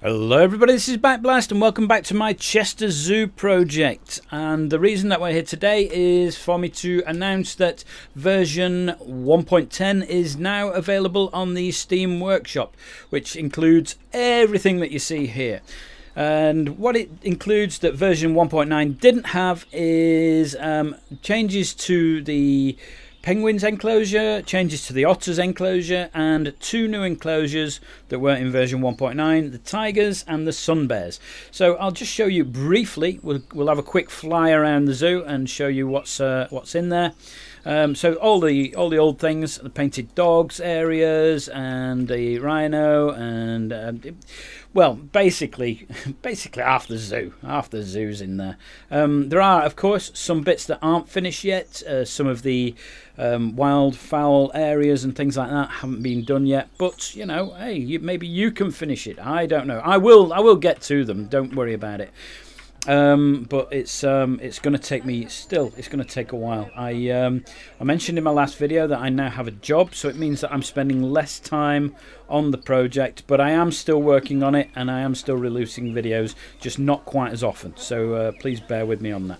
Hello everybody, this is Backblast and welcome back to my Chester Zoo project. And the reason that we're here today is for me to announce that version 1.10 is now available on the Steam Workshop, which includes everything that you see here. And what it includes that version 1.9 didn't have is changes to the penguins enclosure, changes to the otters enclosure, and two new enclosures that were in version 1.9, the tigers and the sun bears. So I'll just show you briefly. We'll have a quick fly around the zoo and show you what's in there. So all the old things, the painted dogs areas and the rhino and well, basically half the zoo's in there. There are, of course, some bits that aren't finished yet. Some of the wildfowl areas and things like that haven't been done yet. But you know, hey, maybe you can finish it. I don't know. I will get to them. Don't worry about it. But it's going to take me still. It's going to take a while. I mentioned in my last video that I now have a job, so it means that I'm spending less time on the project, but I am still working on it and I am still releasing videos, just not quite as often. So please bear with me on that.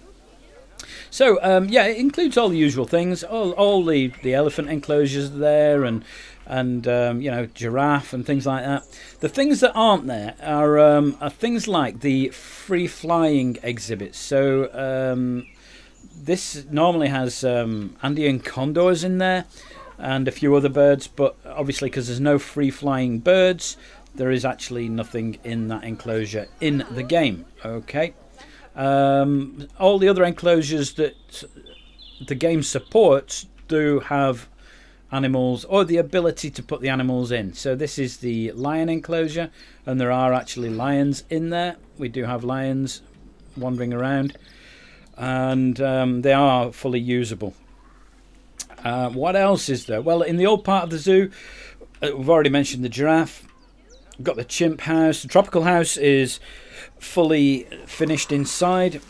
So yeah, it includes all the usual things, all the elephant enclosures there, and you know, giraffe and things like that. The things that aren't there are things like the free flying exhibits. So this normally has Andean condors in there and a few other birds, but obviously because there's no free flying birds, there is actually nothing in that enclosure in the game. Okay. All the other enclosures that the game supports do have animals, or the ability to put the animals in. So this is the lion enclosure, and there are actually lions in there. We do have lions wandering around, and they are fully usable. What else is there? Well, in the old part of the zoo, we've already mentioned the giraffe. We've got the chimp house. The tropical house is fully finished inside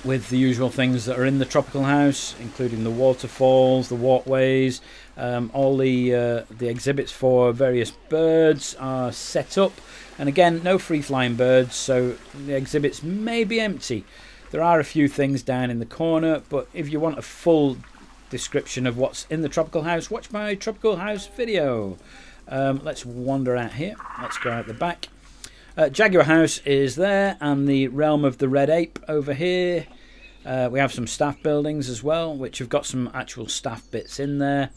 with the usual things that are in the tropical house, including the waterfalls, the walkways. All the exhibits for various birds are set up, and again, no free flying birds, so the exhibits may be empty. There are a few things down in the corner, but if you want a full description of what's in the tropical house, watch my tropical house video. Let's wander out here. Let's go out the back. Jaguar House is there, and the realm of the red ape over here. We have some staff buildings as well, which have got some actual staff bits in there.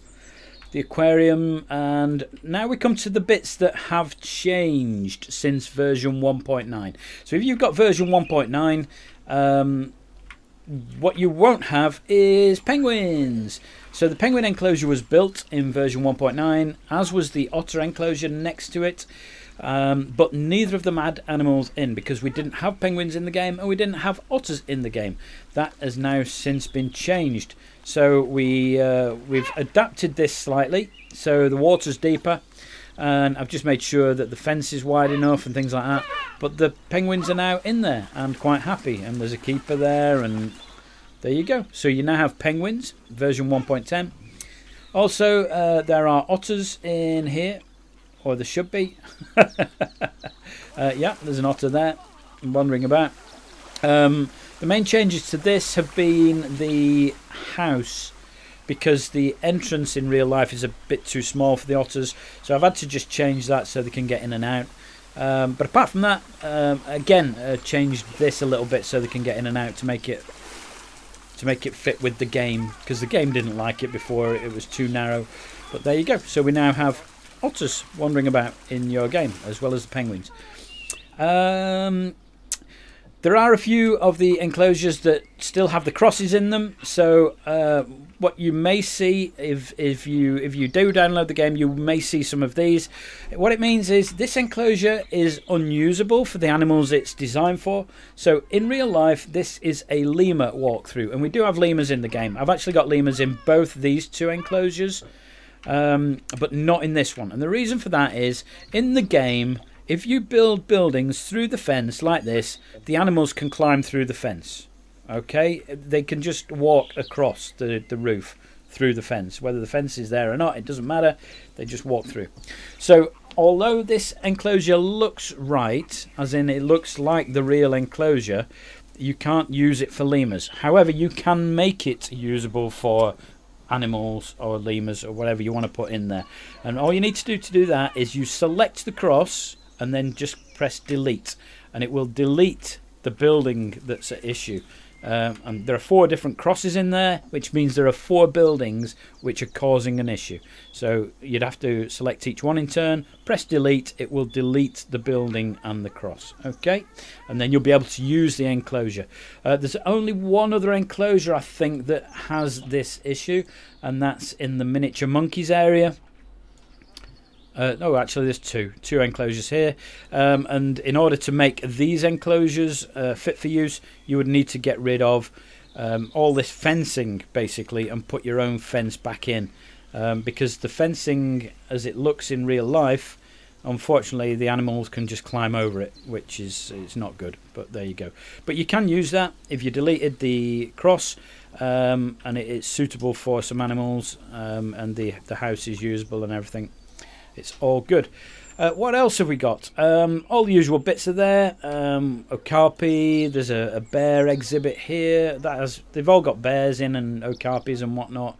The aquarium, and now we come to the bits that have changed since version 1.9. So if you've got version 1.9, what you won't have is penguins. So the penguin enclosure was built in version 1.9, as was the otter enclosure next to it. But neither of them had animals in, because we didn't have penguins in the game and we didn't have otters in the game. That has now since been changed. So we've adapted this slightly, so the water's deeper, and I've just made sure that the fence is wide enough and things like that. But the penguins are now in there and quite happy, and there's a keeper there, and there you go. So you now have penguins, version 1.10. Also, there are otters in here. Or there should be. Yeah, there's an otter there wandering about. The main changes to this have been the house, because the entrance in real life is a bit too small for the otters, so I've had to just change that so they can get in and out. But apart from that, again, changed this a little bit so they can get in and out to make it fit with the game, because the game didn't like it before. It was too narrow. But there you go. So we now have otters wandering about in your game, as well as the penguins. There are a few of the enclosures that still have the crosses in them. So what you may see, if you do download the game, you may see some of these. What it means is this enclosure is unusable for the animals it's designed for. So in real life, this is a lemur walkthrough, and we do have lemurs in the game. I've actually got lemurs in both these two enclosures, but not in this one. And the reason for that is, in the game, if you build buildings through the fence like this, the animals can climb through the fence. Okay, they can just walk across the roof through the fence. Whether the fence is there or not, it doesn't matter. They just walk through. So although this enclosure looks right, as in it looks like the real enclosure, you can't use it for lemurs. However, you can make it usable for animals or lemurs or whatever you want to put in there. And all you need to do that is you select the cross and then just press delete, and it will delete the building that's at issue. And there are 4 different crosses in there, which means there are 4 buildings which are causing an issue. So you'd have to select each one in turn, press delete, it will delete the building and the cross. Okay, and then you'll be able to use the enclosure. There's only one other enclosure I think that has this issue, and that's in the miniature monkeys area. No, actually there's two enclosures here, and in order to make these enclosures fit for use, you would need to get rid of all this fencing basically and put your own fence back in, because the fencing as it looks in real life, unfortunately the animals can just climb over it, which is it's not good, but there you go. But you can use that if you deleted the cross, and it's suitable for some animals, and the house is usable and everything. It's all good. What else have we got? All the usual bits are there. Okapi. There's a bear exhibit here. They've all got bears in and okapis and whatnot.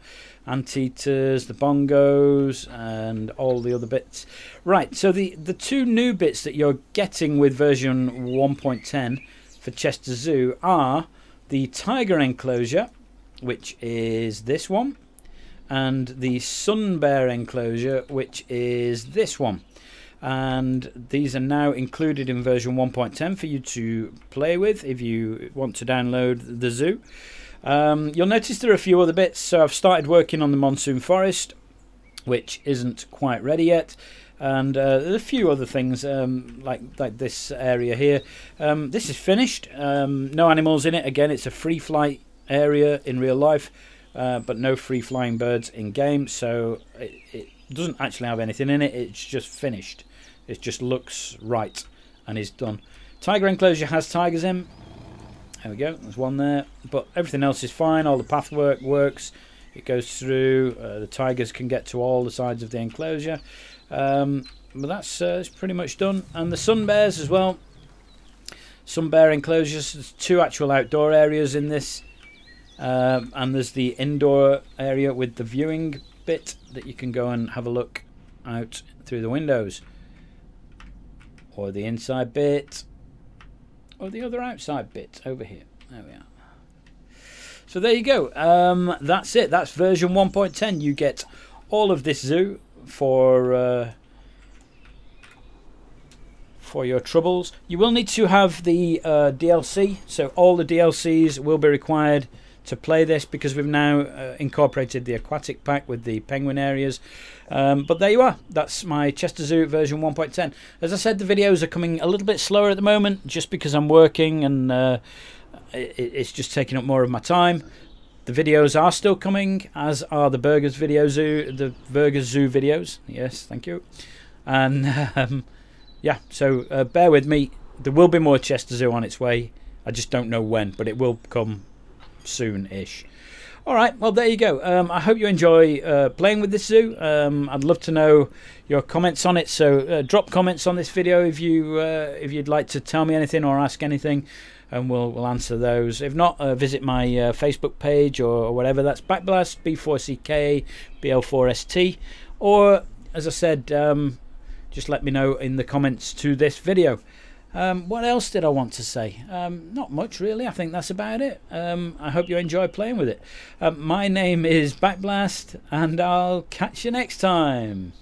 Anteaters, the bongos, and all the other bits. Right. So the 2 new bits that you're getting with version 1.10 for Chester Zoo are the tiger enclosure, which is this one, and the sun bear enclosure, which is this one. And these are now included in version 1.10 for you to play with if you want to download the zoo. You'll notice there are a few other bits. So I've started working on the monsoon forest, which isn't quite ready yet, and there's a few other things like this area here. This is finished. No animals in it. Again, it's a free flight area in real life, but no free flying birds in game, so it doesn't actually have anything in it. It's just finished. It just looks right and is done. Tiger enclosure has tigers in. There we go, there's one there, but everything else is fine. All the pathwork works. It goes through. The tigers can get to all the sides of the enclosure, but that's pretty much done. And the sun bears as well. Sun bear enclosures. There's 2 actual outdoor areas in this. And there's the indoor area with the viewing bit that you can go and have a look out through the windows, or the inside bit, or the other outside bit over here. There we are. So there you go. That's it. That's version 1.10. You get all of this zoo for your troubles. You will need to have the DLC, so all the DLCs will be required to play this, because we've now incorporated the aquatic pack with the penguin areas. But there you are. That's my Chester Zoo version 1.10. As I said, the videos are coming a little bit slower at the moment, just because I'm working and it's just taking up more of my time. The videos are still coming, as are the Burgers Zoo videos. Yes, thank you. And yeah, so bear with me. There will be more Chester Zoo on its way. I just don't know when, but it will come soon-ish. Alright, well there you go. I hope you enjoy playing with this zoo. I'd love to know your comments on it, so drop comments on this video if you'd like to tell me anything or ask anything, and we'll answer those. If not, visit my Facebook page or whatever. That's Backblast, B4CK, BL4ST, or as I said, just let me know in the comments to this video. What else did I want to say? Not much really. I think that's about it. I hope you enjoy playing with it. My name is Backblast, and I'll catch you next time.